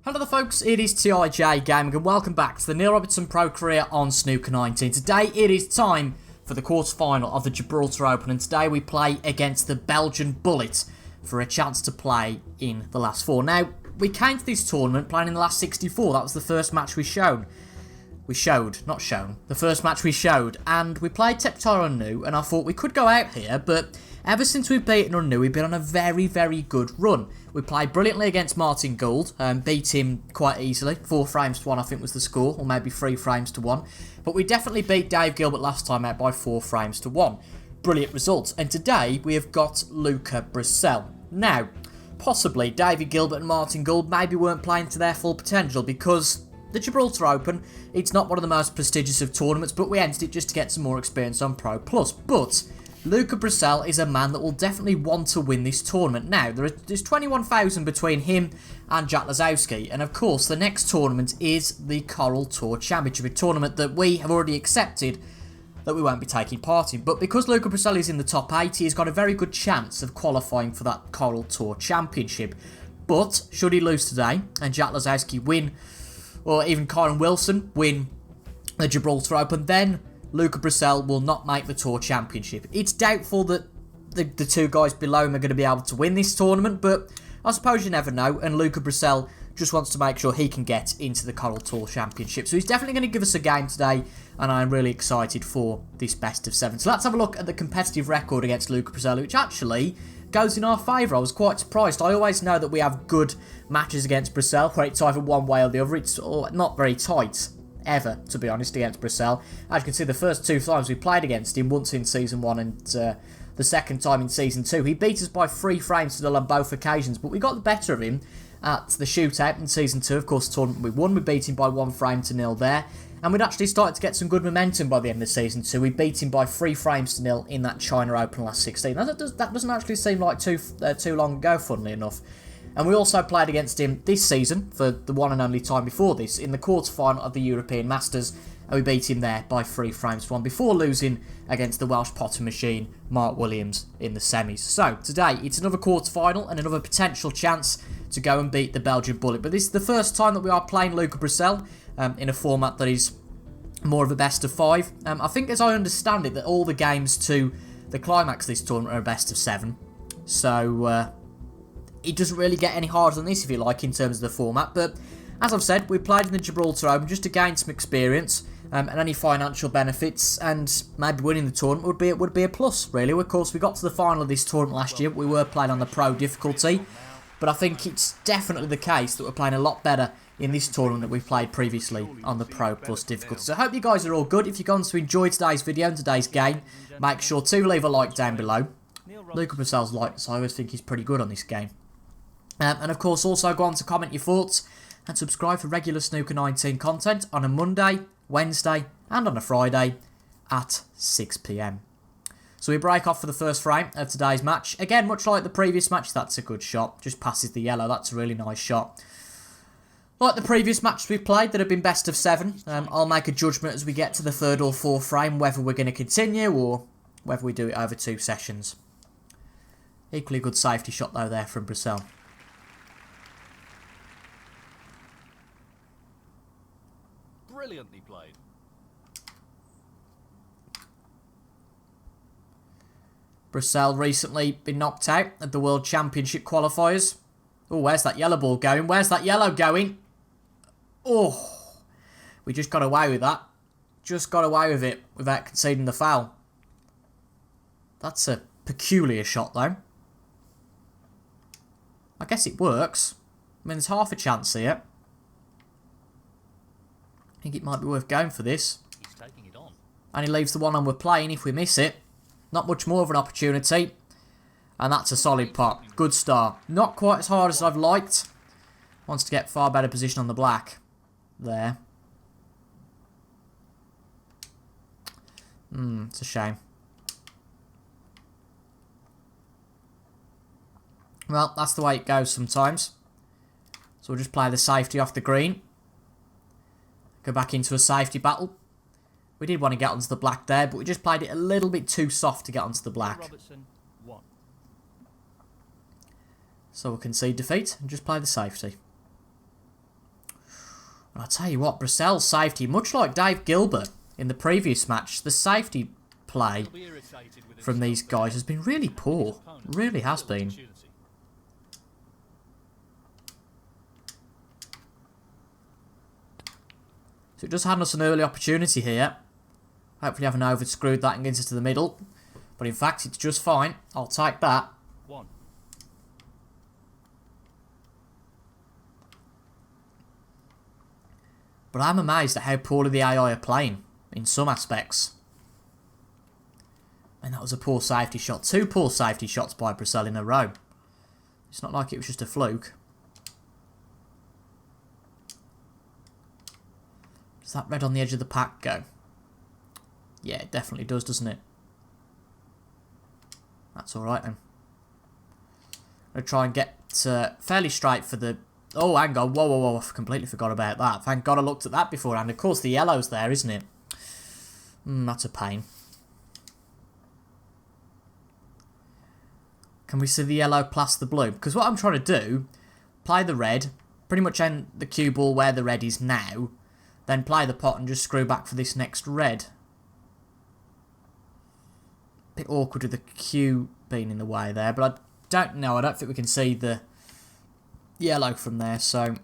Hello there folks, it is TIJ Gaming and welcome back to the Neil Robertson Pro Career on Snooker 19. Today it is time for the quarter-final of the Gibraltar Open, and today we play against the Belgian Bullet for a chance to play in the last four. Now, we came to this tournament playing in the last 64, that was the first match the first match we showed, and we played Teptar on New, and I thought we could go out here, but ever since we've beaten on New, we've been on a very, very good run. We played brilliantly against Martin Gould, beat him quite easily, 4 frames to 1 I think was the score, or maybe 3 frames to 1, but we definitely beat Dave Gilbert last time out by 4 frames to 1. Brilliant results, and today we have got Luca Brissell. Now, possibly David Gilbert and Martin Gould maybe weren't playing to their full potential because the Gibraltar Open, it's not one of the most prestigious of tournaments, but we entered it just to get some more experience on Pro Plus. But Luca Brissell is a man that will definitely want to win this tournament. Now, there's 21,000 between him and Jack Lazowski, and of course the next tournament is the Coral Tour Championship, a tournament that we have already accepted that we won't be taking part in. But because Luca Brissell is in the top 8, he's got a very good chance of qualifying for that Coral Tour Championship. But should he lose today and Jack Lazowski win, or even Kyron Wilson win the Gibraltar Open, then Luca Brissell will not make the Tour Championship. It's doubtful that the two guys below him are going to be able to win this tournament, but I suppose you never know, and Luca Brissell just wants to make sure he can get into the Coral Tour Championship. So he's definitely going to give us a game today, and I'm really excited for this best of 7. So let's have a look at the competitive record against Luca Brissell, which actually goes in our favour. I was quite surprised. I always know that we have good matches against Brissell, where it's either one way or the other. It's not very tight, ever, to be honest, against Brissell. As you can see, the first 2 times we played against him, once in Season 1 and the second time in Season 2, he beat us by 3 frames to 0 on both occasions, but we got the better of him at the shootout in Season 2. Of course, the tournament we won, we beat him by 1 frame to 0 there, and we'd actually started to get some good momentum by the end of Season 2. We beat him by 3 frames to 0 in that China Open last 16. That doesn't actually seem like too long ago, funnily enough. And we also played against him this season, for the one and only time before this, in the quarter-final of the European Masters, and we beat him there by 3 frames to 1, before losing against the Welsh Potter machine, Mark Williams, in the semis. So, today, it's another quarter-final and another potential chance to go and beat the Belgian Bullet. But this is the first time that we are playing Luca Brissell in a format that is more of a best of 5. I think, as I understand it, that all the games to the climax of this tournament are a best of 7. So, it doesn't really get any harder than this, if you like, in terms of the format. But as I've said, we played in the Gibraltar Open just to gain some experience and any financial benefits, and maybe winning the tournament would be a plus, really. Of course, we got to the final of this tournament last year. We were playing on the Pro difficulty, but I think it's definitely the case that we're playing a lot better in this tournament that we've played previously on the Pro Plus difficulty. So I hope you guys are all good. If you're going to enjoy today's video and today's game, make sure to leave a like down below. Luca Brissell's likes, I always think he's pretty good on this game. And of course, also go on to comment your thoughts and subscribe for regular Snooker 19 content on a Monday, Wednesday and on a Friday at 6 PM. So we break off for the first frame of today's match. Again, much like the previous match, that's a good shot. Just passes the yellow. That's a really nice shot. Like the previous matches we've played that have been best of 7, I'll make a judgment as we get to the 3rd or 4th frame whether we're going to continue or whether we do it over 2 sessions. Equally good safety shot though there from Brissell. Brilliantly played. Brissell recently been knocked out at the World Championship qualifiers. Oh, where's that yellow ball going? Where's that yellow going? Oh, we just got away with that. Just got away with it without conceding the foul. That's a peculiar shot, though. I guess it works. I mean, there's half a chance here. I think it might be worth going for this. He's taking it on. And he leaves the one on we're playing if we miss it. Not much more of an opportunity. And that's a solid pot. Good start. Not quite as hard as I've liked. Wants to get far better position on the black. There. It's a shame. Well, that's the way it goes sometimes. So we'll just play the safety off the green. Go back into a safety battle. We did want to get onto the black there, but we just played it a little bit too soft to get onto the black. Robertson, 1. So we'll concede defeat and just play the safety. And I tell you what, Brussel's safety, much like Dave Gilbert in the previous match, the safety play from these guys has been really poor. Really has been. So it just had us an early opportunity here. Hopefully I haven't overscrewed that and gets it to the middle. But in fact, it's just fine. I'll take that. One. But I'm amazed at how poorly the AI are playing in some aspects. And that was a poor safety shot. 2 poor safety shots by Brussels in a row. It's not like it was just a fluke. Does that red on the edge of the pack go? Yeah, it definitely does, doesn't it? That's alright then. I'm going to try and get fairly straight for the... Oh, hang on. Whoa, whoa, whoa. I completely forgot about that. Thank God I looked at that beforehand. Of course, the yellow's there, isn't it? That's a pain. Can we see the yellow plus the blue? Because what I'm trying to do, play the red, pretty much end the cue ball where the red is now, then play the pot and just screw back for this next red. Bit awkward with the cue being in the way there, but I don't know. I don't think we can see the yellow from there, so...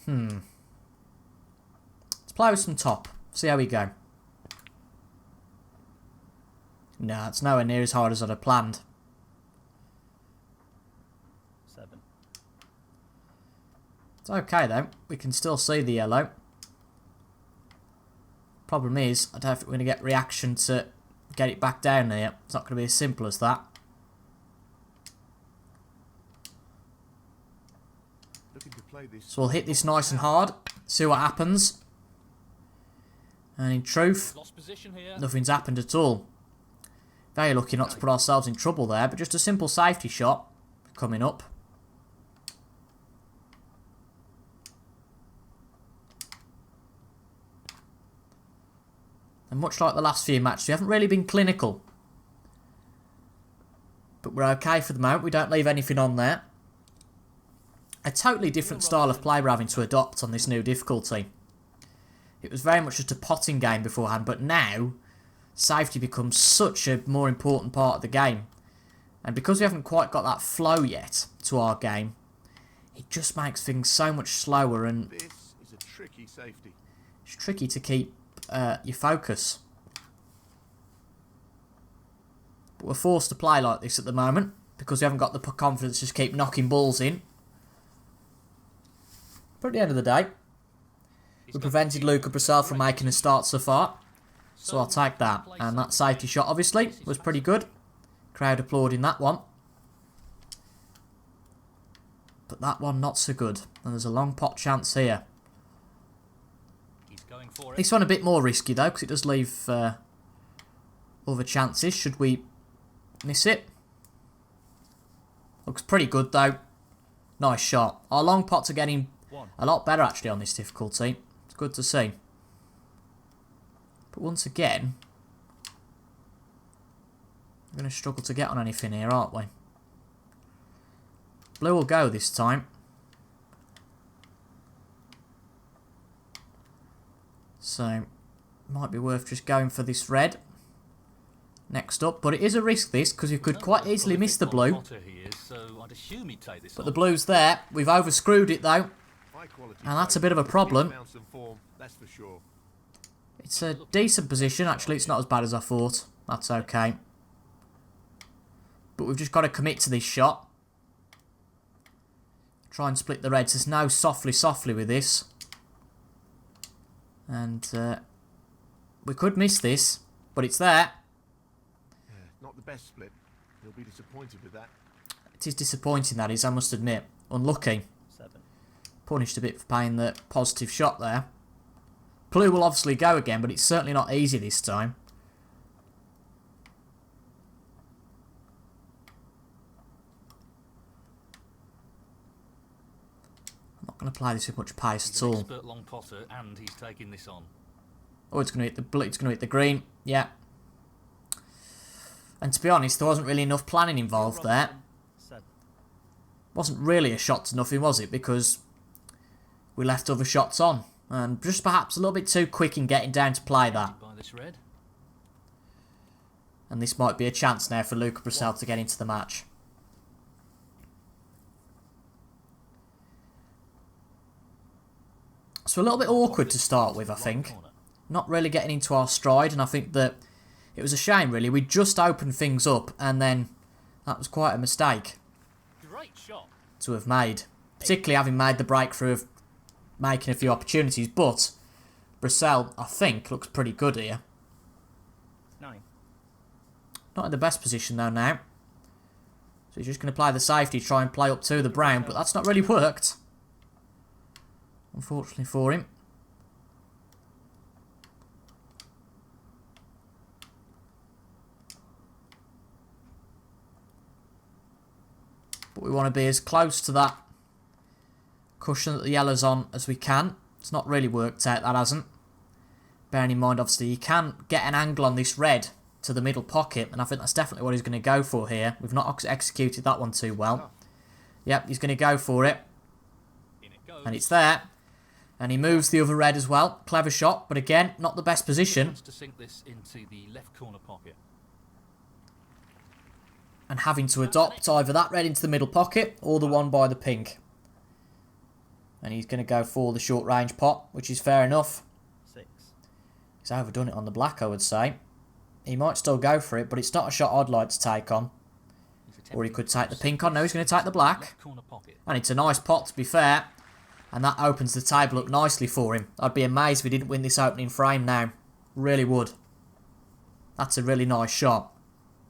Let's play with some top. See how we go. No, it's nowhere near as hard as I'd have planned. 7. It's okay though. We can still see the yellow. Problem is, I don't think we're going to get reaction to get it back down there. It's not going to be as simple as that. So we'll hit this nice and hard. See what happens. And in truth, nothing's happened at all. Very lucky not to put ourselves in trouble there, but just a simple safety shot coming up. And much like the last few matches, we haven't really been clinical. But we're okay for the moment. We don't leave anything on there. A totally different style of play we're having to adopt on this new difficulty. It was very much just a potting game beforehand, but now safety becomes such a more important part of the game. And because we haven't quite got that flow yet to our game, it just makes things so much slower, and this is a tricky safety. It's tricky to keep your focus. But we're forced to play like this at the moment because we haven't got the confidence to just keep knocking balls in. But at the end of the day, we prevented Luca Brussels from making a start so far. So I'll take that. And that safety shot, obviously, was pretty good. Crowd applauding that one. But that one, not so good. And there's a long pot chance here. This one a bit more risky, though, because it does leave other chances should we miss it. Looks pretty good, though. Nice shot. Our long pots are getting a lot better, actually, on this difficulty. It's good to see. But once again, we're going to struggle to get on anything here, aren't we? Blue will go this time. So, might be worth just going for this red. Next up, but it is a risk this, because you could quite easily miss the blue. But the blue's there. We've overscrewed it though. And that's a bit of a problem. It's a decent position, actually. It's not as bad as I thought. That's okay. But we've just got to commit to this shot. Try and split the reds. There's no softly with this. And we could miss this, but it's there. Not the best split. He'll be disappointed with that. It is disappointing, that is, I must admit. Unlucky. 7. Punished a bit for playing the positive shot there. Blue will obviously go again, but it's certainly not easy this time. I'm not going to play this with much pace at all. Expert long potter, and he's taking this on. Oh, it's going to hit the blue. It's going to hit the green. Yeah. And to be honest, there wasn't really enough planning involved there. Wasn't really a shot to nothing, was it? Because we left other shots on. And just perhaps a little bit too quick in getting down to play that. By this red. And this might be a chance now for Luca Brissell to get into the match. So a little bit awkward to start with, I think. Not really getting into our stride, and I think that it was a shame, really. We just opened things up, and then that was quite a mistake Great shot. to have made. Particularly having made the breakthrough of making a few opportunities, but Brissell, I think, looks pretty good here. 9. Not in the best position, though, now. So he's just going to play the safety, try and play up to the brown, but that's not really worked. Unfortunately for him. But we want to be as close to that cushion that the yellow's on as we can. It's not really worked out, that hasn't. Bearing in mind, obviously, you can get an angle on this red to the middle pocket, and I think that's definitely what he's going to go for here. We've not executed that one too well. Yep, he's going to go for it. In it goes. And it's there. And he moves the other red as well. Clever shot, but again, not the best position. Wants to sink this into the left corner pocket. And having to adopt either that red into the middle pocket or the one by the pink. And he's going to go for the short range pot, which is fair enough. 6. He's overdone it on the black, I would say. He might still go for it, but it's not a shot I'd like to take on. Or he could take the pink on. No, he's going to take the black. Left corner pocket. And it's a nice pot, to be fair. And that opens the table up nicely for him. I'd be amazed if he didn't win this opening frame now. Really would. That's a really nice shot.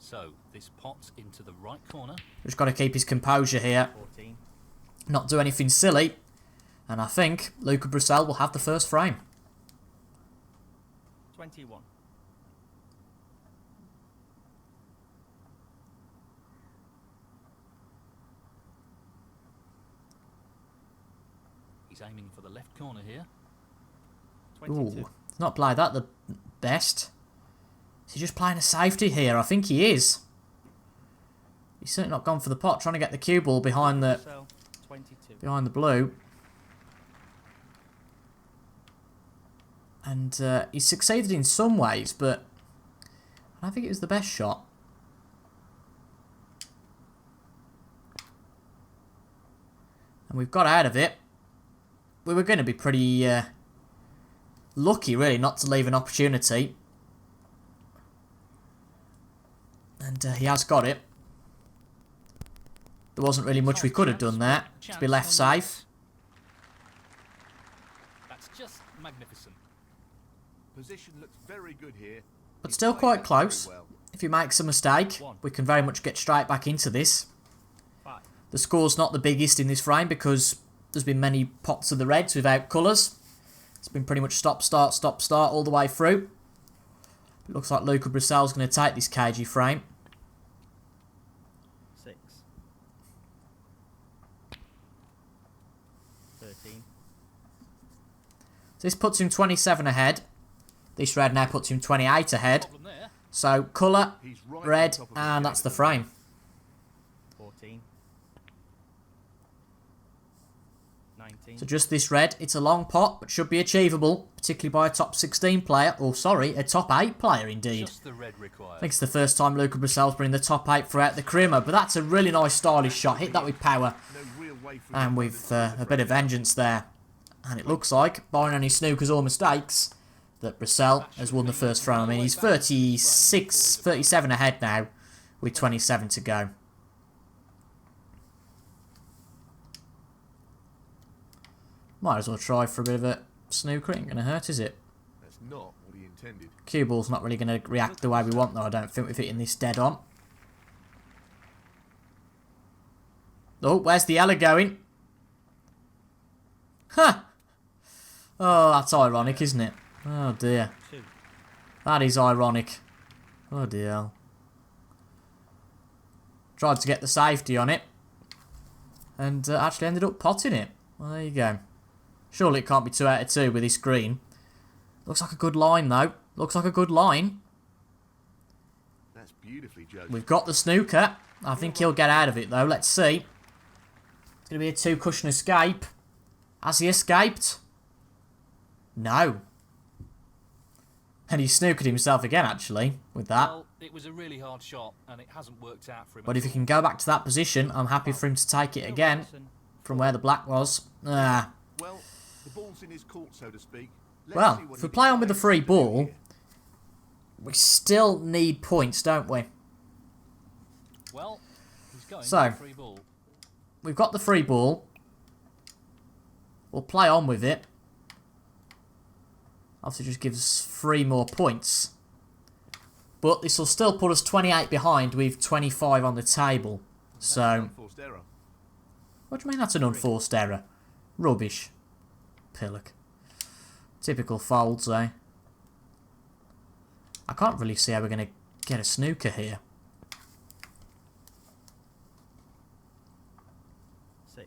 So this pot's into the right corner. Just got to keep his composure here. 14. Not do anything silly. And I think Luca Brissell will have the first frame. 21. He's aiming for the left corner here. 22. Ooh, he's not played that the best. Is he just playing a safety here? I think he is. He's certainly not gone for the pot, trying to get the cue ball behind the 22. blue. And he succeeded in some ways, but I don't think it was the best shot. And we've got out of it. We were going to be pretty lucky, really, not to leave an opportunity. And he has got it. There wasn't really much we could have done there to be left safe. That's just magnificent. Position looks very good here. But He's still played quite that close. very well. If he makes a mistake, we can very much get straight back into this. 5. The score's not the biggest in this frame because there's been many pots of the reds without colours. It's been pretty much stop, start all the way through. It looks like Luca Brissell's going to take this cagey frame. 6. 13. So this puts him 27 ahead. This red now puts him 28 ahead. Problem there. So colour, He's right red, on top of the and that's the game. frame. 14. 19. So just this red. It's a long pot, but should be achievable, particularly by a top 16 player. Or sorry, a top 8 player indeed. Just the red I required. think it's the first time Luca Brissell's been in the top 8 throughout the career mode, but that's a really nice stylish shot. Hit that with power No real way for and him with to a bit of vengeance there. And it looks like, barring any snookers or mistakes, that Brissell has won the first frame. I mean, he's 37 ahead now with 27 to go. Might as well try for a bit of a snooker. Ain't going to hurt, is it? That's not what he intended. Cue ball's not really going to react the way we want, though, I don't think, with hitting this dead on. Oh, where's the yellow going? Huh! Oh, that's ironic, isn't it? Oh, dear. 2. That is ironic. Oh, dear. Tried to get the safety on it. And actually ended up potting it. Well, there you go. Surely it can't be 2 out of 2 with this green. Looks like a good line, though. Looks like a good line. That's beautifully judged. We've got the snooker. I think he'll get out of it, though. Let's see. It's going to be a 2-cushion escape. Has he escaped? No. And he snookered himself again, actually, with that. Well, it was a really hard shot, and it hasn't worked out for him. But if he can go back to that position, I'm happy for him to take it again from where the black was. Ah. Well, the ball's in his court, so to speak. Well, if we play on with the free ball, we still need points, don't we? Well, he's going So, for the free ball. We've got the free ball. We'll play on with it. Obviously just gives us 3 more points. But this will still put us 28 behind with 25 on the table. So, what do you mean that's an unforced error? Rubbish. Pillock. Typical folds, eh? I can't really see how we're going to get a snooker here. 6.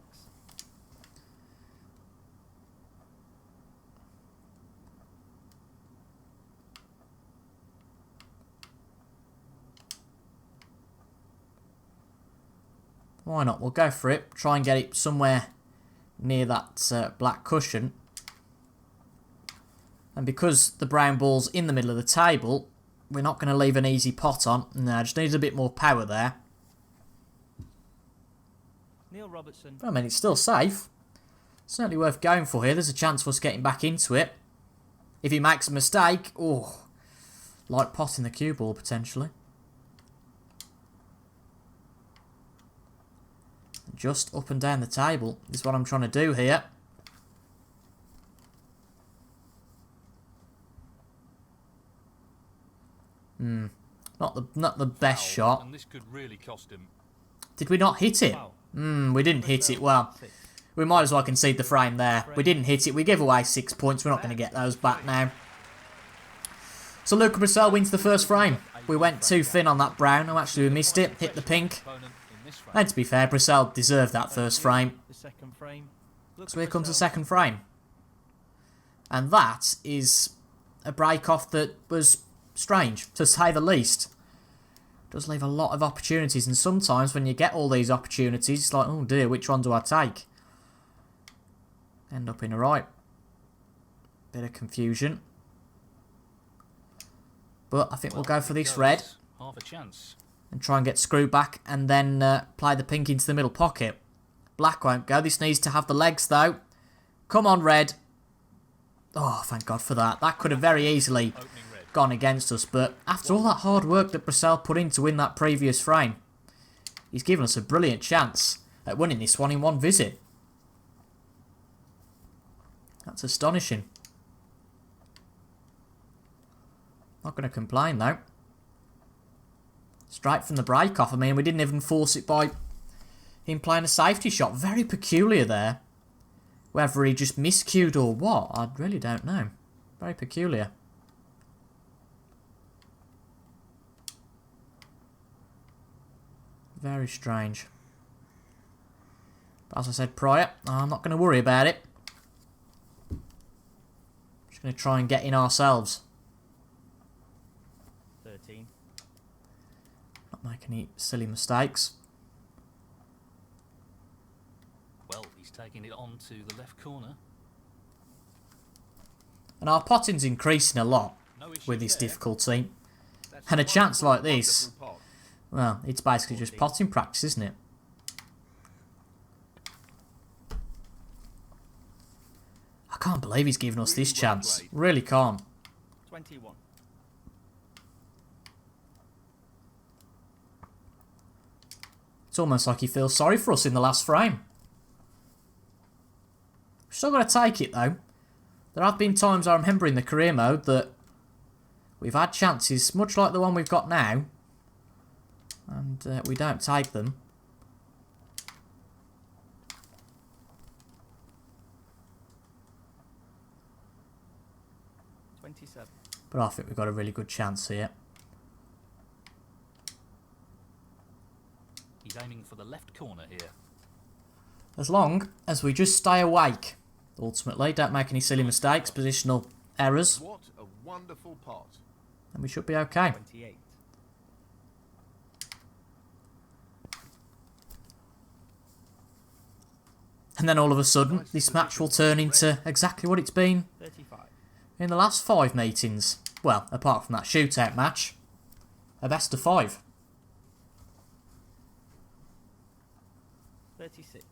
Why not? We'll go for it. Try and get it somewhere near that black cushion. And because the brown ball's in the middle of the table, we're not going to leave an easy pot on. No, just needs a bit more power there. Neil Robertson. I mean, it's still safe. Certainly worth going for here. There's a chance for us getting back into it. If he makes a mistake, oh, like potting the cue ball potentially. Just up and down the table is what I'm trying to do here. Not the best shot. And this could really cost him. Did we not hit it? We didn't hit it. Well, we might as well concede the frame there. We didn't hit it. We give away 6 points. We're not going to get those back now. So Luca Brissell wins the first frame. We went too thin on that brown. Oh, actually, we missed it. Hit the pink. And to be fair, Brissell deserved that first frame. So here comes the second frame. And that is a break-off that was strange, to say the least. Does leave a lot of opportunities, and sometimes when you get all these opportunities, it's like, oh dear, which one do I take? End up in a right. Bit of confusion. But I think we'll go for this red. Half a chance. And try and get screw back, and then play the pink into the middle pocket. Black won't go. This needs to have the legs, though. Come on, red. Oh, thank God for that. That could have very easily gone against us, but after all that hard work that Brissell put in to win that previous frame, he's given us a brilliant chance at winning this one in one visit. That's astonishing. Not going to complain, though. Straight from the break-off. I mean, we didn't even force it by him playing a safety shot. Very peculiar there. Whether he just miscued or what, I really don't know. Very peculiar. Very strange. But as I said prior, I'm not going to worry about it. Just going to try and get in ourselves. 13. Not make any silly mistakes. Well, he's taking it on to the left corner. And our potting's increasing a lot with this difficulty. And a chance like this, well, it's basically just potting practice, isn't it? I can't believe he's given us this chance. Really can't. 21. It's almost like he feels sorry for us in the last frame. We've still got to take it, though. There have been times I remember in the career mode that we've had chances, much like the one we've got now, and we don't take them. But I think we've got a really good chance here. He's aiming for the left corner here. As long as we just stay awake, ultimately, don't make any silly mistakes, positional errors, What a wonderful pot. and we should be okay. 28. And then all of a sudden, this match will turn into exactly what it's been 35. in the last 5 meetings. Well, apart from that shootout match. A best of 5. 36.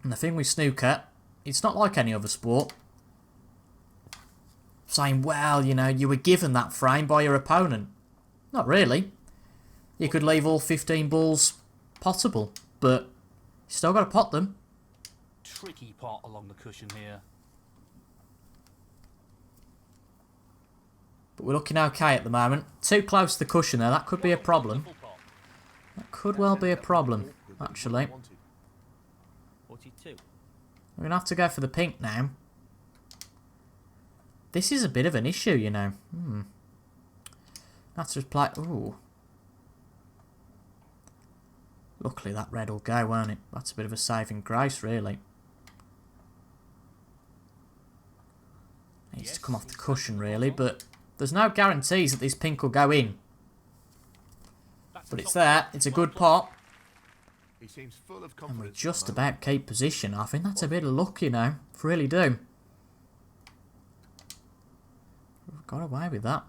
And the thing with snooker, it's not like any other sport. Saying, well, you know, you were given that frame by your opponent. Not really. You could leave all 15 balls potable, but you still got to pot them. Tricky pot along the cushion here. But we're looking okay at the moment. Too close to the cushion there, that could be a problem. That could well be a problem, actually. 42. We're going to have to go for the pink now. This is a bit of an issue, you know. That's just play. Ooh. Luckily that red will go, won't it? That's a bit of a saving grace, really. Needs to come off the cushion, really, but there's no guarantees that this pink will go in. But it's there. It's a good pot. He seems full of And we confidence. just about keep position. I think that's a bit of luck, you know. Really do. We've got away with that.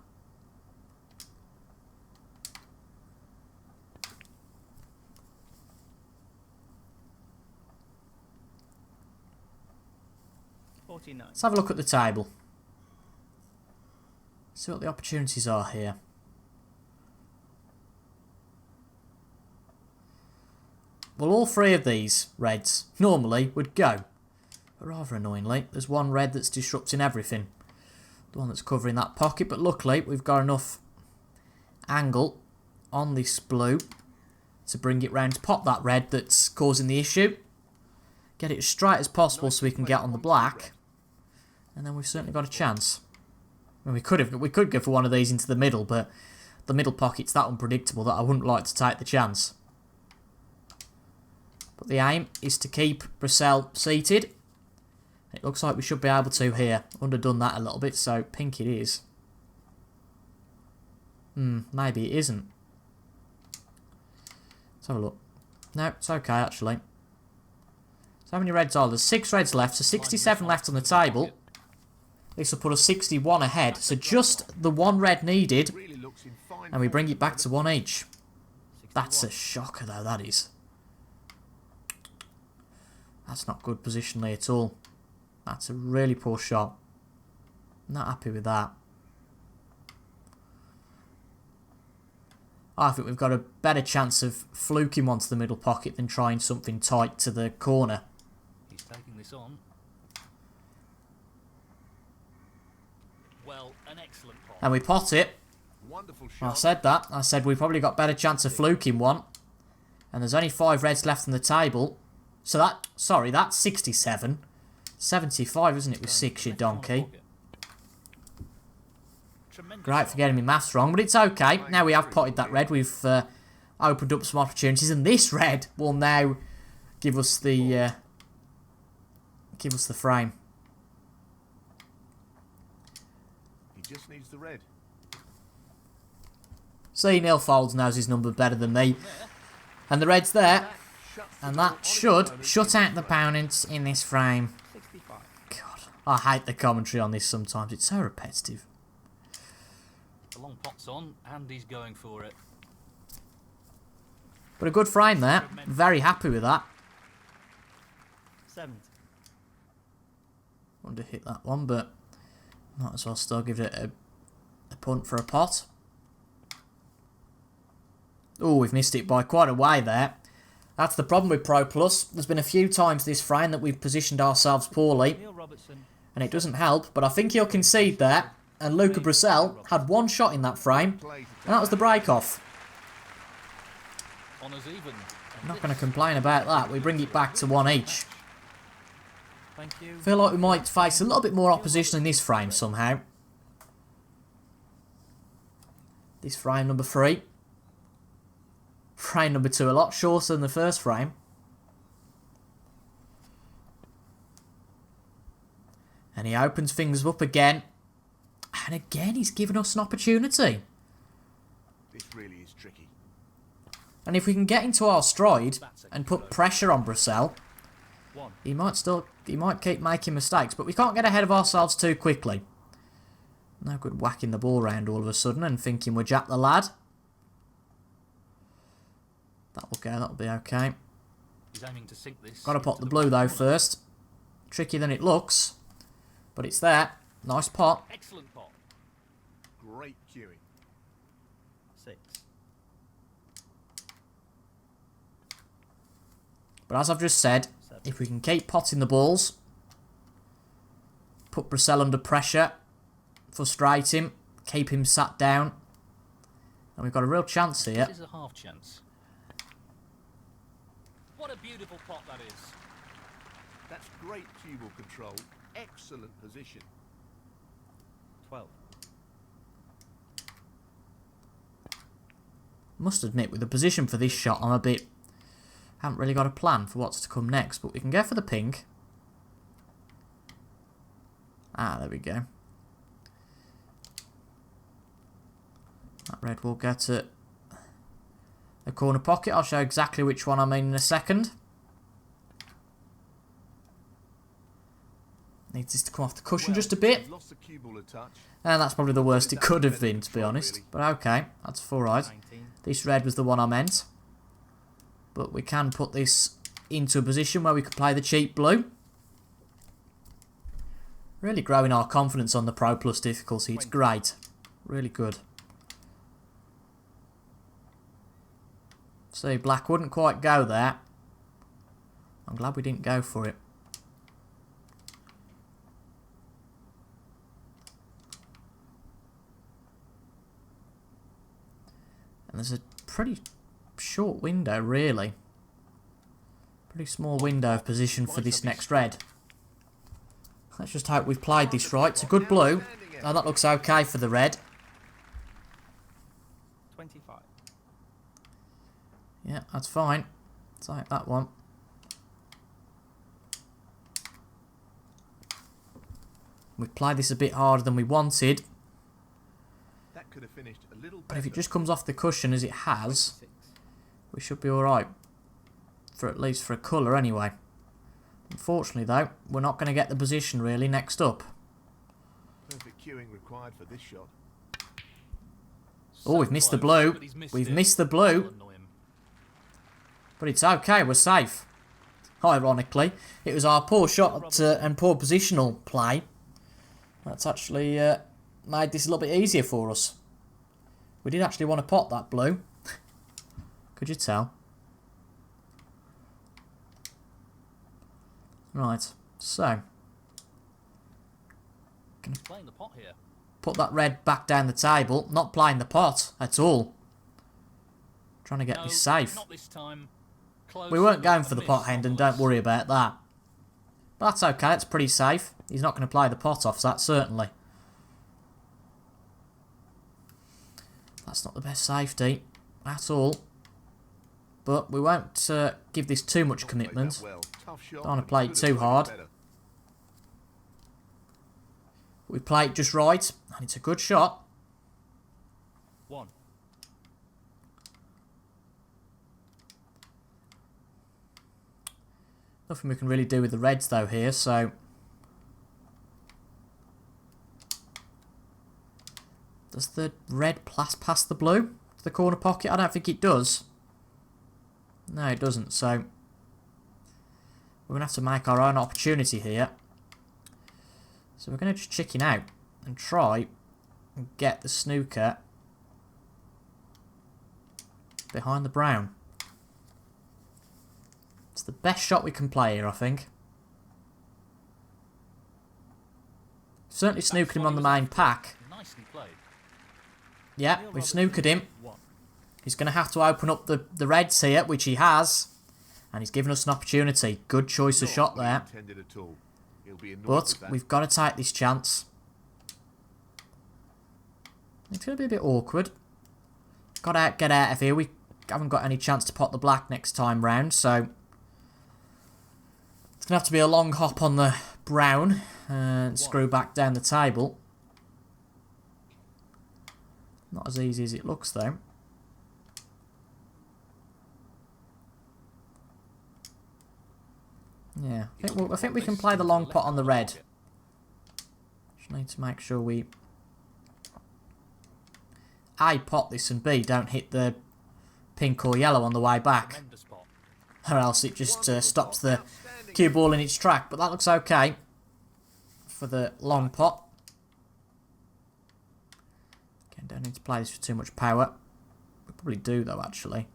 Let's have a look at the table. See what the opportunities are here. Well, all 3 of these reds normally would go. But rather annoyingly, there's one red that's disrupting everything. The one that's covering that pocket. But luckily, we've got enough angle on this blue to bring it round to pop that red that's causing the issue. Get it as straight as possible so we can get on the black. And then we've certainly got a chance. I mean, we could go for one of these into the middle, but the middle pocket's that unpredictable that I wouldn't like to take the chance. But the aim is to keep Brissell seated. It looks like we should be able to here. Underdone that a little bit, so pink it is. Maybe it isn't. Let's have a look. No, it's okay actually. So how many reds are there? 6 reds left, so 67 left on the table. This will put us 61 ahead, so just the 1 red needed. Really looks in fine And we form. bring it back to 1 each. 61. That's a shocker though, that is. That's not good positionally at all. That's a really poor shot. Not happy with that. I think we've got a better chance of fluking one to the middle pocket than trying something tight to the corner. He's taking this on. Well, an excellent pot. And we pot it. Wonderful I shot. said that. I said we've probably got better chance of fluking one. And there's only 5 reds left on the table. So that, sorry, that's 67. 75, isn't it, with 6, you donkey. Great for getting me maths wrong, but it's okay. Now we have potted that red, we've opened up some opportunities, and this red will now give us the frame. He just needs the red. See, Neil Folds knows his number better than me. And the red's there, and that should shut out the opponents in this frame. 65. God, I hate the commentary on this sometimes, it's so repetitive. The long pot's on, and he's going for it. But a good frame there, very happy with that. 70. Wanted to hit that one, but might as well still give it a punt for a pot. Oh, we've missed it by quite a way there. That's the problem with Pro Plus. There's been a few times this frame that we've positioned ourselves poorly, Neil Robertson. and it doesn't help, but I think he'll concede there. And Luca Brissell had 1 shot in that frame, and that was the break-off. Honours even. I'm not going to complain about that. We bring it back to 1 each. Thank you. Feel like we might face a little bit more opposition in this frame somehow. This frame number 3. Frame number 2 a lot shorter than the first frame. And he opens things up again. And again he's given us an opportunity. This really is tricky. And if we can get into our stride That's a and good put pressure on Brussels, one. he might keep making mistakes, but we can't get ahead of ourselves too quickly. No good whacking the ball round all of a sudden and thinking we're Jack the lad. That will go, that'll be okay. He's aiming to sink this. Got to pot into the blue though back corner. first. Trickier than it looks, but it's there. Nice pot. Excellent pot. Great cueing. 6. But as I've just said, if we can keep potting the balls, put Brussels under pressure, frustrate him, keep him sat down, and we've got a real chance here. This is a half chance. What a beautiful pot that is. That's great cue ball control. Excellent position. 12. Must admit, with the position for this shot, haven't really got a plan for what's to come next, but we can go for the pink. Ah, there we go. That red will get to the corner pocket. I'll show exactly which one I mean in a second. Needs this to come off the cushion just a bit. Lost the cue ball a touch. And that's probably the worst it could have been, to be honest. But okay, that's alright. 19. This red was the one I meant. But we can put this into a position where we could play the cheap blue. Really growing our confidence on the Pro Plus difficulty. It's great. Really good. See, black wouldn't quite go there. I'm glad we didn't go for it. And there's a pretty short window, really. Pretty small window of position for this next red. Let's just hope we've played this right. It's a good blue. Now that looks okay for the red. 25. Yeah, that's fine. Take that one. We've played this a bit harder than we wanted. That could have finished a little But if it better. just comes off the cushion as it has, 6. we should be alright. For at least for a colour anyway. Unfortunately though, we're not going to get the position really next up. Perfect cueing required for this shot. Oh, we've missed the blue. We've missed the blue. But it's okay, we're safe. Ironically, it was our poor shot and poor positional play that's actually made this a little bit easier for us. We did actually want to pot that blue. Could you tell? Right, so Playing the pot here. put that red back down the table. Not playing the pot at all. Trying to get No, this safe. not this time. Close, We weren't going a for the miss pot hand, and nonetheless. don't worry about that. But that's okay, it's pretty safe. He's not going to play the pot off, that certainly. That's not the best safety at all. But we won't give this too much Not played that commitment. well. Tough shot, Don't want to but play could it have too played hard. better. We play it just right, and it's a good shot. 1. Nothing we can really do with the reds though here, so... Does the red pass the blue to the corner pocket? I don't think it does. No, it doesn't, so... We're going to have to make our own opportunity here. So we're going to just chicken out and try and get the snooker behind the brown. It's the best shot we can play here, I think. Certainly snookered him on the main pack. Nicely played. Yeah, we've snookered him. 1. He's going to have to open up the reds here, which he has. And he's given us an opportunity. Good choice of Not shot what he there. intended at all. He'll be annoyed But with that. we've got to take this chance. It's going to be a bit awkward. Got to get out of here. We haven't got any chance to pot the black next time round, so... It's going to have to be a long hop on the brown and screw back down the table. Not as easy as it looks, though. Yeah, I think we can play the long pot on the red. Just need to make sure we A, pot this, and B, don't hit the pink or yellow on the way back. Tremendous pot. Or else it just stops the cue ball in its track. But that looks okay for the long pot. Okay, don't need to play this with too much power. We probably do though, actually.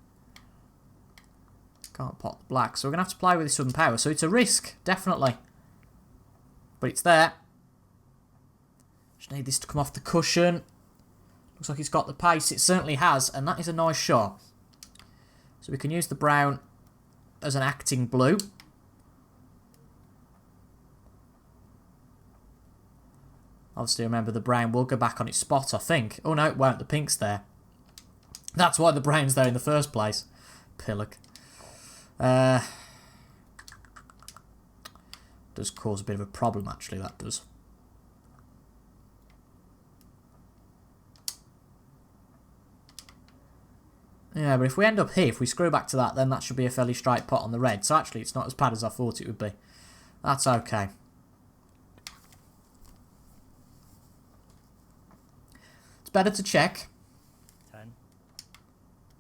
Can't pot the black, so we're going to have to play with this sudden power. So it's a risk, definitely. But it's there. Just need this to come off the cushion. Looks like it's got the pace. It certainly has, and that is a nice shot. So we can use the brown as an acting blue. Obviously, remember, the brown will go back on its spot, I think. Oh, no, it won't. The pink's there. That's why the brown's there in the first place. Pillock. Does cause a bit of a problem, actually, that does. Yeah, but if we end up here, if we screw back to that, then that should be a fairly straight pot on the red. So actually, it's not as bad as I thought it would be. That's okay. It's better to check. 10.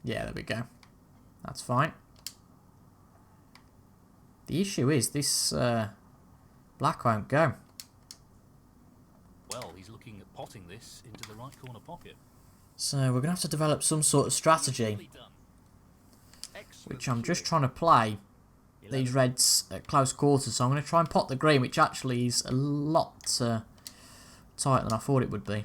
Yeah, there we go. That's fine. The issue is this black won't go. Well, he's looking at potting this into the right corner pocket. So we're going to have to develop some sort of strategy, which I'm just trying to play these reds at close quarters. So I'm going to try and pot the green, which actually is a lot tighter than I thought it would be.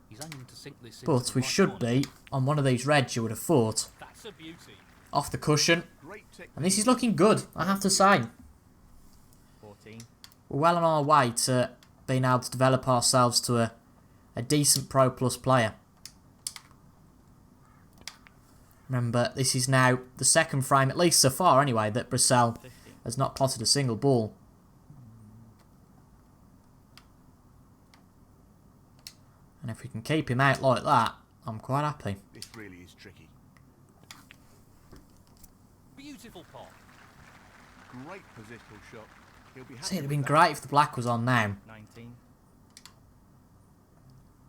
He's aiming to sink this But into the we right should corner. be on one of these reds, you would have thought. That's a beauty. Off the cushion. Great technique. And this is looking good, I have to say. 14. We're well on our way to being able to develop ourselves to a decent Pro Plus player. Remember, this is now the second frame, at least so far anyway, that Brissell 15. has not potted a single ball. And if we can keep him out like that, I'm quite happy. This really is tricky. Beautiful pot. Great positional shot. He'll be happy See, it'd have with been that. great if the black was on now. 19.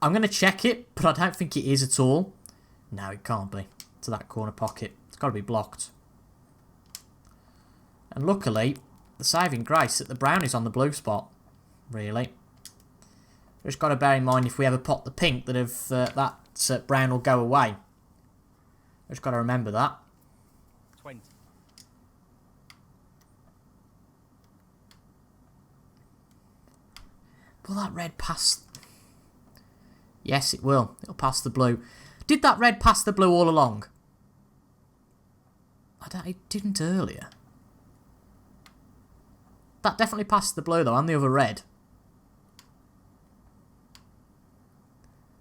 I'm going to check it, but I don't think it is at all. No, it can't be. To that corner pocket. It's got to be blocked. And luckily, the saving grace that the brown is on the blue spot. Really. Just got to bear in mind if we ever pot the pink that if that brown will go away. Just got to remember that. 20. Will that red pass? Yes, it will. It'll pass the blue. Did that red pass the blue all along? It didn't earlier. That definitely passed the blue though, and the other red.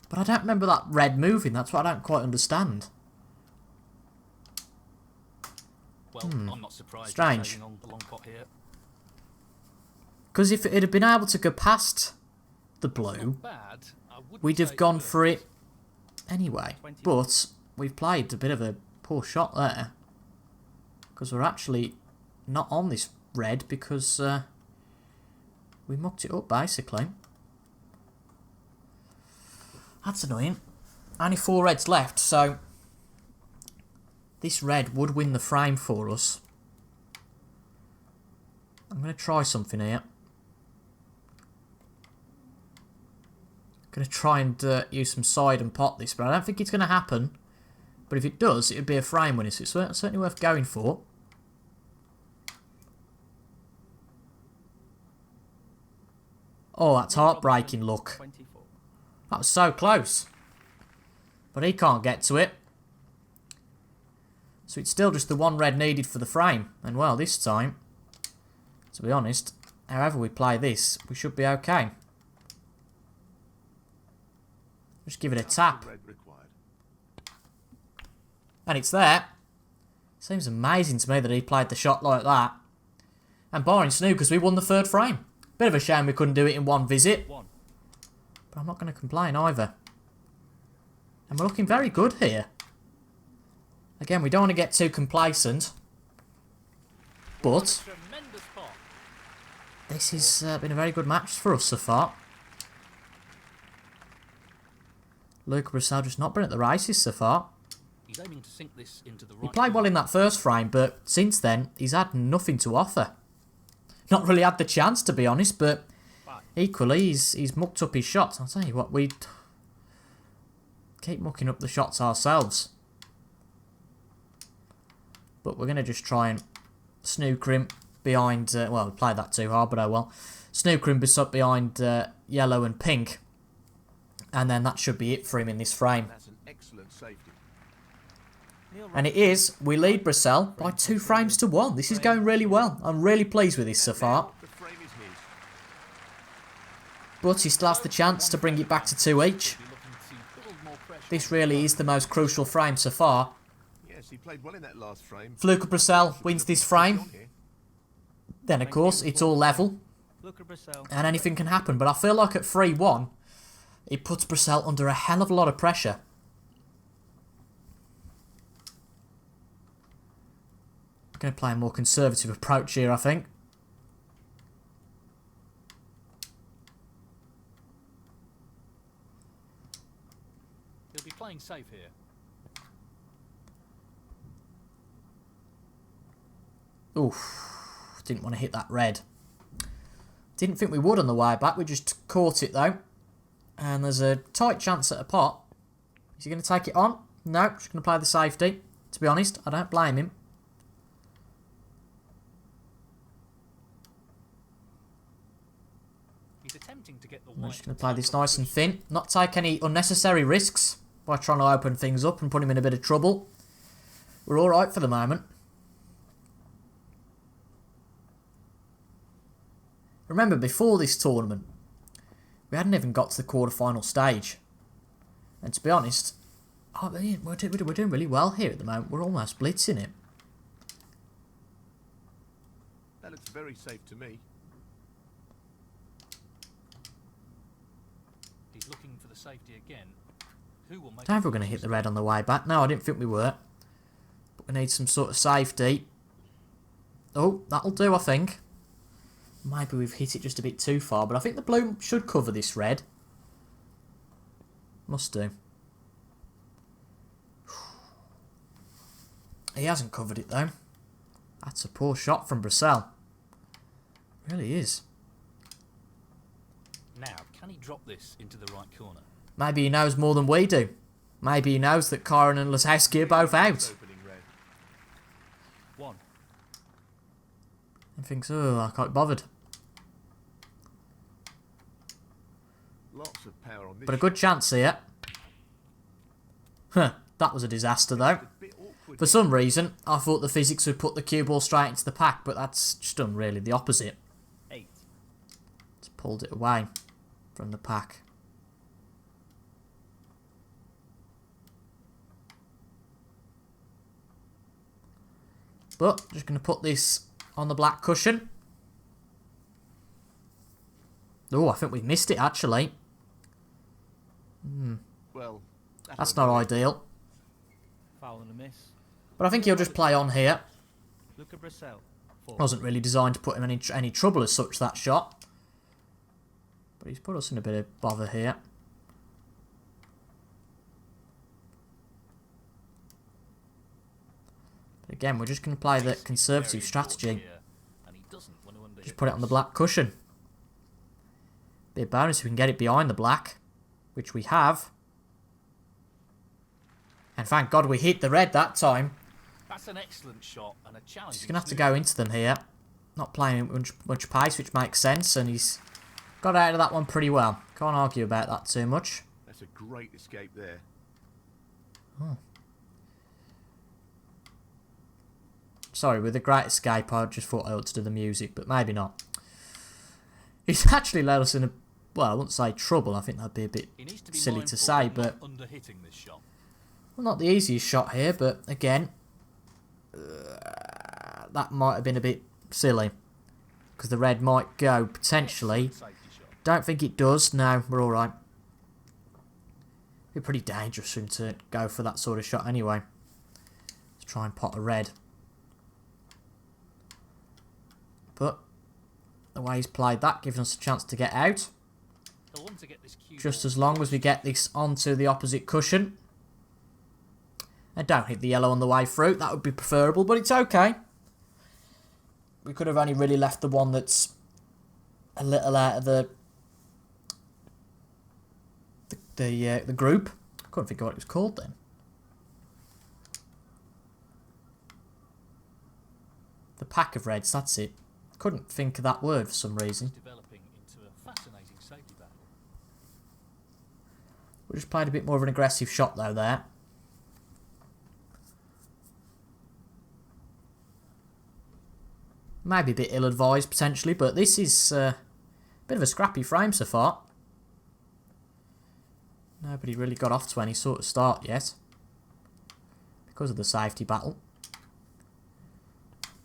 But I don't remember that red moving. That's what I don't quite understand. Well, I'm not surprised. Strange. He's taking on the long pot here. Because if it had been able to go past the blue, Not bad. I wouldn't we'd have say gone it for it anyway. 20. But we've played a bit of a poor shot there. Because we're actually not on this red because we mucked it up basically. That's annoying. Only 4 reds left, so this red would win the frame for us. I'm going to try something here. Going to try and use some side and pot this, but I don't think it's going to happen. But if it does, it would be a frame winner, so it's certainly worth going for. Oh, that's heartbreaking luck. 24. That was so close. But he can't get to it. So it's still just the 1 red needed for the frame. And well, this time, to be honest, however we play this, we should be okay. Just give it a tap. Red required. And it's there. Seems amazing to me that he played the shot like that. And barring Snookers, we won the 3rd frame. Bit of a shame we couldn't do it in one visit. 1. But I'm not going to complain either. And we're looking very good here. Again, we don't want to get too complacent. But This has been a very good match for us so far. Luca Brissell just not been at the races so far. He's aiming to sink this into the right. He played well in that first frame, but since then, he's had nothing to offer. Not really had the chance, to be honest, but equally, he's mucked up his shots. I'll tell you what, we'd keep mucking up the shots ourselves. But we're going to just try and snooker him behind... well, we played that too hard, but oh well. Snooker him behind yellow and pink. And then that should be it for him in this frame. That's an excellent safety. And it is, we lead Brissell by 2 frames to 1. This is going really well. I'm really pleased with this so far. The frame is his. But he still has the chance to bring it back to 2 each. This really is the most crucial frame so far. Yes, he played well in that last frame. Luca Brissell wins this frame. Then, of course, it's all level. And anything can happen. But I feel like at 3-1, it puts Brissell under a hell of a lot of pressure. I'm going to play a more conservative approach here, I think. He'll be playing safe here. Oof. Didn't want to hit that red. Didn't think we would on the way back. We just caught it, though. And there's a tight chance at a pot. Is he going to take it on? No, just going to play the safety. To be honest, I don't blame him. He's attempting to get the I'm white. just going to play this nice and thin. Not take any unnecessary risks by trying to open things up and put him in a bit of trouble. We're alright for the moment. Remember, before this tournament, we hadn't even got to the quarter-final stage. And to be honest, we're doing really well here at the moment. We're almost blitzing it. That looks very safe to me. He's looking for the safety again. Who will make? I don't know if we're going to hit the red on the way back. No, I didn't think we were. But we need some sort of safety. Oh, that'll do, I think. Maybe we've hit it just a bit too far, but I think the blue should cover this red. Must do. He hasn't covered it, though. That's a poor shot from Brissell. Really is. Now, can he drop this into the right corner? Maybe he knows more than we do. Maybe he knows that Karen and Lasowski are both out. Opening red. 1. And thinks, oh, I can't be bothered. Lots of power on this. But a good chance here. Huh, that was a disaster though. A bit awkward. For some reason, I thought the physics would put the cue ball straight into the pack, but that's just done really the opposite. 8. It's pulled it away from the pack. But, just going to put this on the black cushion. Oh, I think we've missed it actually. Well, That's not ideal. Foul and a miss. But I think he'll just play on here. Luca Brissell. 4. Wasn't really designed to put him in any trouble as such, that shot. But he's put us in a bit of bother here. But again, we're just going to play the conservative strategy. And he doesn't want to under Just put it on the black cushion. Be a bonus if we can get it behind the black, which we have. And thank God we hit the red that time. That's an excellent shot and a challenge. He's going to have to go into them here. Not playing much pace, which makes sense. And he's got out of that one pretty well. Can't argue about that too much. That's a great escape there. Oh. Sorry, with the great escape, I just thought I ought to do the music, but maybe not. He's actually led us in a... Well, I wouldn't say trouble. I think that'd be a bit He needs to be silly mindful to say, of but... not under-hitting this shot. Well, not the easiest shot here, but again... that might have been a bit silly. Because the red might go, potentially. Excellent safety shot. Don't think it does. No, we're alright. Be pretty dangerous for him to go for that sort of shot anyway. Let's try and pot a red. But... the way he's played that, giving us a chance to get out. He'll want to get this cue Just ball as long as we get this onto the opposite cushion. And don't hit the yellow on the way through. That would be preferable, but it's okay. We could have only really left the one that's a little out of the group. I couldn't think of what it was called then. The pack of reds, that's it. Couldn't think of that word for some reason. developing into a fascinating safety battle. We just played a bit more of an aggressive shot though there. Maybe a bit ill-advised potentially, but this is a bit of a scrappy frame so far. Nobody really got off to any sort of start yet because of the safety battle.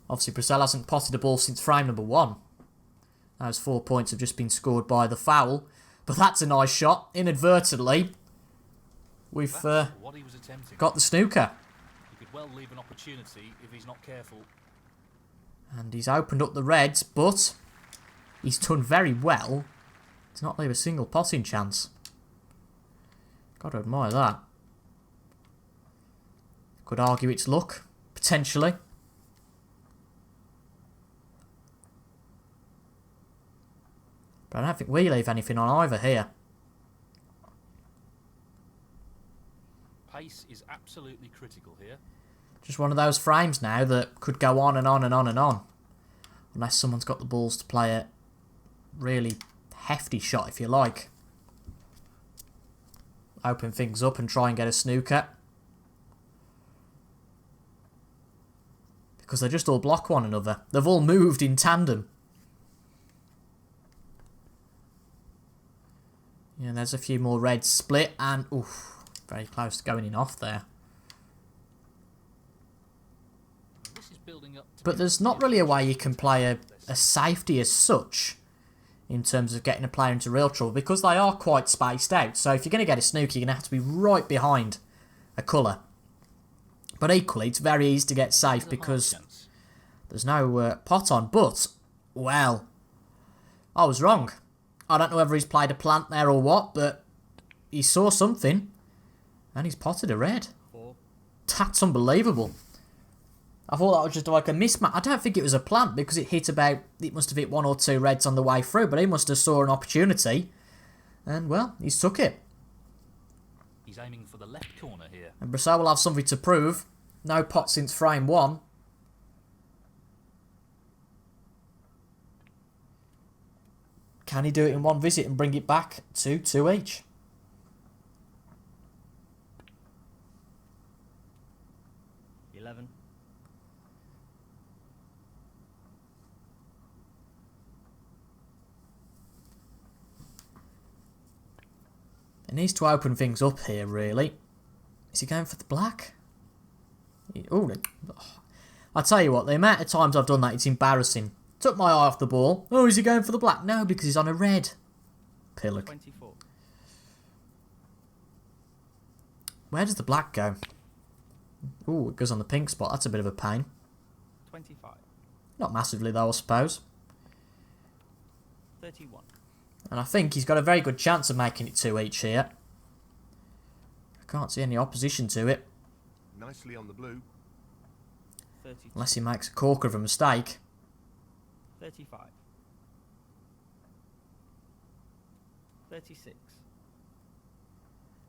Obviously, Brissell hasn't potted a ball since frame number 1. Those 4 points have just been scored by the foul. But that's a nice shot. Inadvertently, we've What he was attempting. got the snooker. He could well leave an opportunity if he's not careful. And he's opened up the reds, but he's done very well to not leave a single potting chance. Got to admire that. Could argue it's luck, potentially. But I don't think we leave anything on either here. Pace is absolutely critical here. Just one of those frames now that could go on and on and on and on. Unless someone's got the balls to play a really hefty shot, if you like. Open things up and try and get a snooker. Because they just all block one another. They've all moved in tandem. Yeah, there's a few more reds split and, oof, very close to going in off there. This is building up to But there's not really a way you can play a safety as such in terms of getting a player into real trouble because they are quite spaced out. So if you're going to get a snooker, you're going to have to be right behind a colour. But equally, it's very easy to get safe because there's no pot on. But, well, I was wrong. I don't know whether he's played a plant there or what, but he saw something and he's potted a red. 4. That's unbelievable. I thought that was just like a mismatch. I don't think it was a plant because it must have hit 1 or 2 reds on the way through, but he must have saw an opportunity and, well, he's took it. He's aiming for the left corner here. And Brissell will have something to prove. No pot since frame 1. Can he do it in one visit and bring it back to 2 each? $11. He needs to open things up here, really. Is he going for the black? Oh, I tell you what, the amount of times I've done that, it's embarrassing. Took my eye off the ball. Oh, is he going for the black? No, because he's on a red. Pillock. 24. Where does the black go? Oh, it goes on the pink spot. That's a bit of a pain. 25. Not massively, though, I suppose. 31. And I think he's got a very good chance of making it 2 each here. I can't see any opposition to it. Nicely on the blue. 32. Unless he makes a corker of a mistake. 35. 36.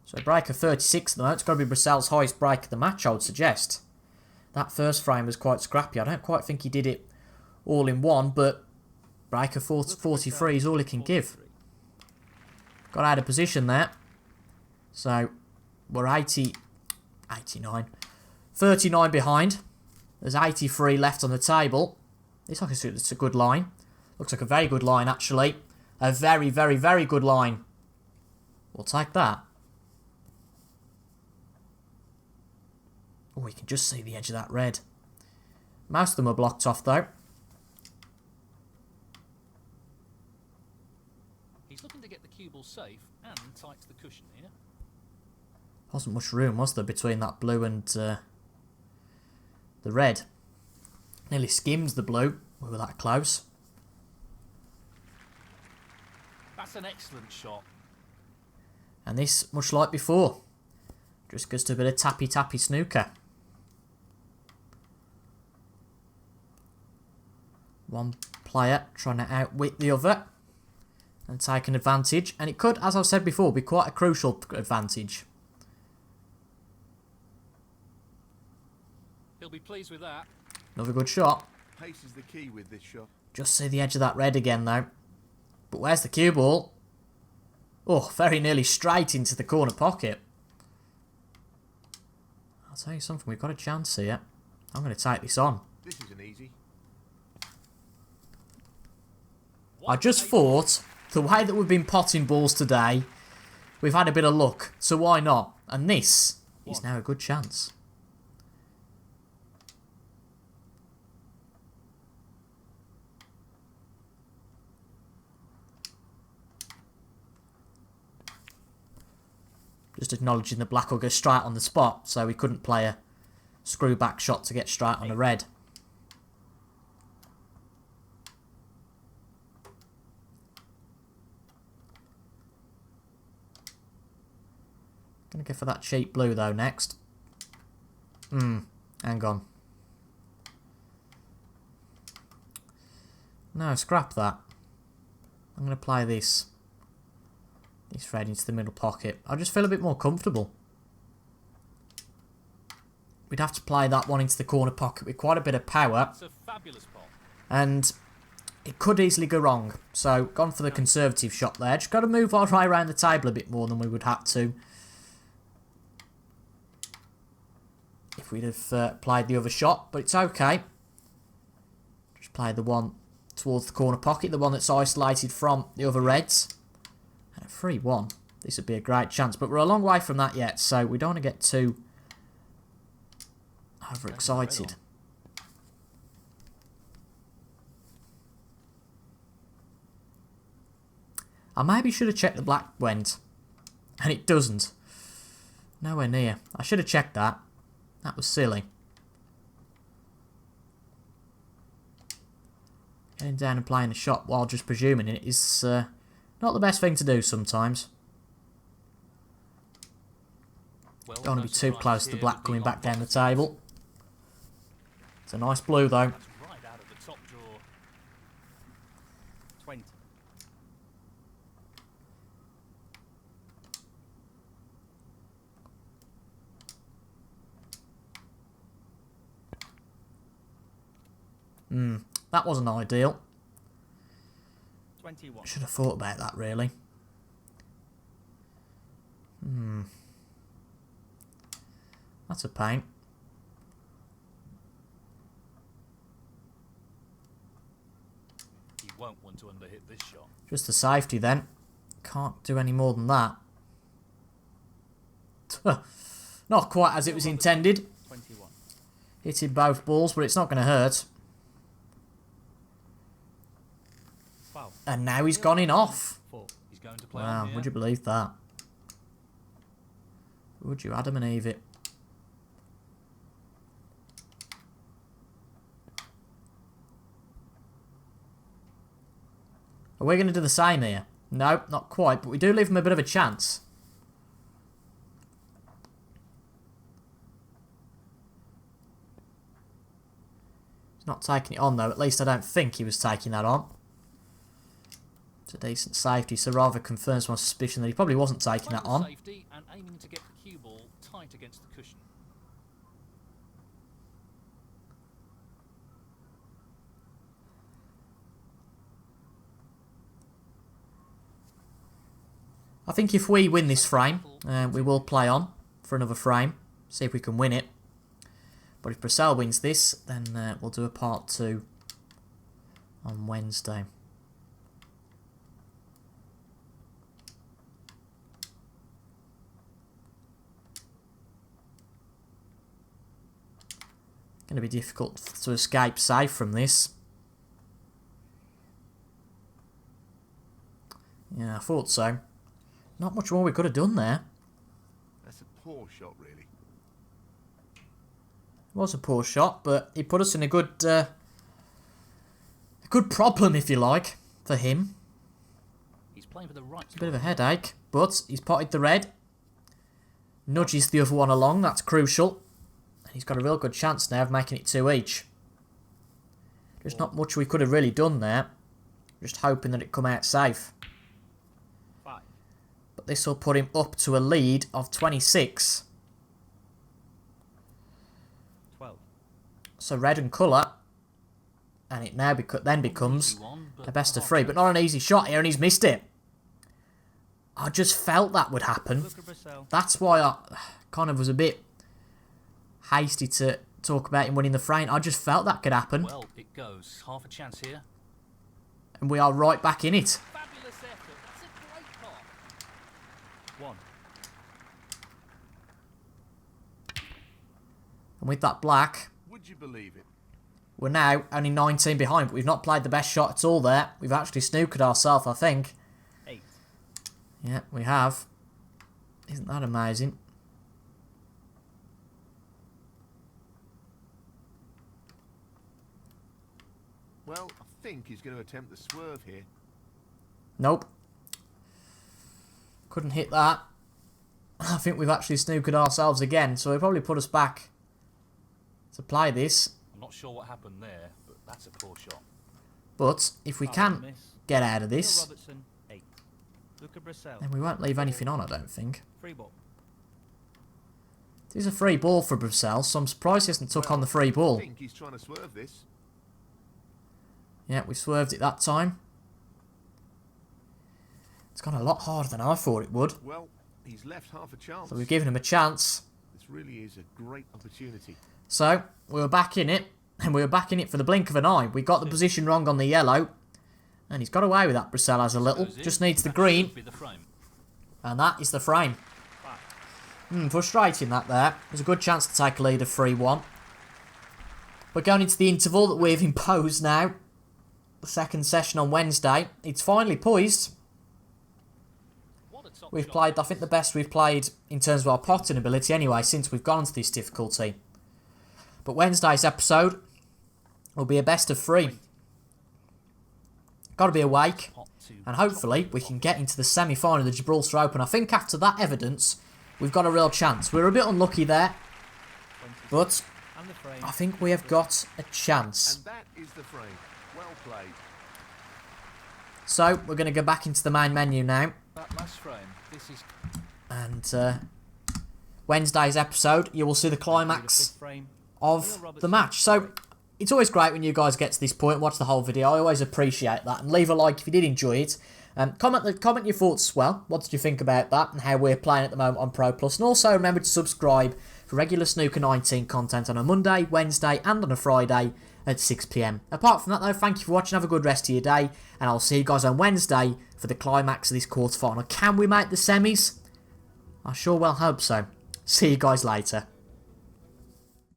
So break of 36 at the moment. It's got to be Brissell's highest break of the match, I would suggest. That first frame was quite scrappy. I don't quite think he did it all in one, but break of 43 is all he can give. Got out of position there. So we're 89. 39 behind. There's 83 left on the table. It's like it's a good line. Looks like a very good line, actually. A very, very, very good line. We'll take that. Oh, we can just see the edge of that red. Most of them are blocked off, though. He's looking to get the cue ball safe and tight to the cushion here. Wasn't much room, was there, between that blue and the red. Nearly skims the blue. We were that close. That's an excellent shot. And this, much like before, just goes to a bit of tappy snooker. One player trying to outwit the other and take an advantage. And it could, as I've said before, be quite a crucial advantage. He'll be pleased with that. Another good shot. Pace is the key with this shot. Just see the edge of that red again, though. But where's the cue ball? Oh, very nearly straight into the corner pocket. I'll tell you something, we've got a chance here. I'm going to take this on. This isn't easy. I just thought, the way that we've been potting balls today, we've had a bit of luck, so why not? And this is now a good chance. Just acknowledging the black will go straight on the spot, so we couldn't play a screw back shot to get straight on the red. Gonna go for that cheap blue though next. Hang on. No, scrap that. I'm gonna play this. This red into the middle pocket. I just feel a bit more comfortable. We'd have to play that one into the corner pocket with quite a bit of power. It's a fabulous pot. And it could easily go wrong. So, gone for the conservative shot there. Just got to move our way around the table a bit more than we would have to if we'd have played the other shot. But it's okay. Just play the one towards the corner pocket. The one that's isolated from the other reds. And a 3-1. This would be a great chance. But we're a long way from that yet. So, we don't want to get too overexcited. I maybe should have checked the black went. And it doesn't. Nowhere near. I should have checked that. That was silly. Getting down and playing a shot while just presuming it is not the best thing to do sometimes. Well, Don't want to be too surprises close to the here black with coming back down the boxes. table. It's a nice blue though. That's right out of the top drawer. 20. That wasn't ideal. 21. Should have thought about that really. That's a pain. You won't want to underhit this shot. Just the safety then. Can't do any more than that. Not quite as it was intended. 21. Hitting both balls, but it's not going to hurt. 12. And now he's gone in off. 4. He's going to play Wow, on here. would you believe that? Would you, Adam and Eve it? Are we going to do the same here? No, not quite, but we do leave him a bit of a chance. He's not taking it on though, at least I don't think he was taking that on. It's a decent safety, so rather confirms my suspicion that he probably wasn't taking Playing that the on. safety and aiming to get the cue ball tight against the cushion. I think if we win this frame, we will play on for another frame. See if we can win it. But if Purcell wins this, then we'll do a part 2 on Wednesday. Going to be difficult to escape safe from this. Yeah, I thought so. Not much more we could have done there. That's a poor shot, really. It was a poor shot, but he put us in a good problem, if you like, for him. Playing for the right. A bit of a headache, but he's potted the red. Nudges the other one along, that's crucial. And he's got a real good chance now of making it 2 each. There's not much we could have really done there. Just hoping that it come out safe. 5. But this will put him up to a lead of 26. 12. So red and colour. And it now then becomes a best of 3. But not an easy shot here, and he's missed it. I just felt that would happen. That's why I kind of was a bit hasty to talk about him winning the frame. I just felt that could happen. Well, it goes. Half a chance here. And we are right back in it. Fabulous effort. That's a great pot. 1. And with that black, Would you believe it? we're now only 19 behind. But we've not played the best shot at all there. We've actually snookered ourselves, I think. 8. Yeah, we have. Isn't that amazing? Well, I think he's going to attempt the swerve here. Nope. Couldn't hit that. I think we've actually snookered ourselves again, so he'll probably put us back to play this. I'm not sure what happened there, but that's a poor shot. But if we can get out of this, Robertson, 8. then we won't leave anything on, I don't think. Free ball. It is a free ball for Brussels, so I'm surprised he hasn't took on the free ball. I think he's trying to swerve this. Yeah, we swerved it that time. It's gone a lot harder than I thought it would. Well, he's left half a chance. So we've given him a chance. This really is a great opportunity. So, we were back in it. And we were back in it for the blink of an eye. We got the position wrong on the yellow. And he's got away with that, Brussels, a little. Just needs the green. And that is the frame. Frustrating that there. There's a good chance to take a lead of 3-1. We're going into the interval that we've imposed now. The second session on Wednesday. It's finally poised. We've played, I think, the best we've played in terms of our potting ability anyway, since we've gone into this difficulty. But Wednesday's episode will be a best of 3. Got to be awake. And hopefully we can get into the semi-final of the Gibraltar Open. I think after that evidence, we've got a real chance. We're a bit unlucky there. But I think we have got a chance. And that is the frame. Well played. So, we're going to go back into the main menu now. That last frame. This is. And Wednesday's episode, you will see the climax of the match. So, it's always great when you guys get to this point and watch the whole video. I always appreciate that. And leave a like if you did enjoy it. Comment your thoughts as well. What did you think about that and how we're playing at the moment on Pro Plus? And also remember to subscribe for regular Snooker 19 content on a Monday, Wednesday and on a Friday at 6 PM. Apart from that though, thank you for watching. Have a good rest of your day. And I'll see you guys on Wednesday for the climax of this quarterfinal. Can we make the semis? I sure well hope so. See you guys later.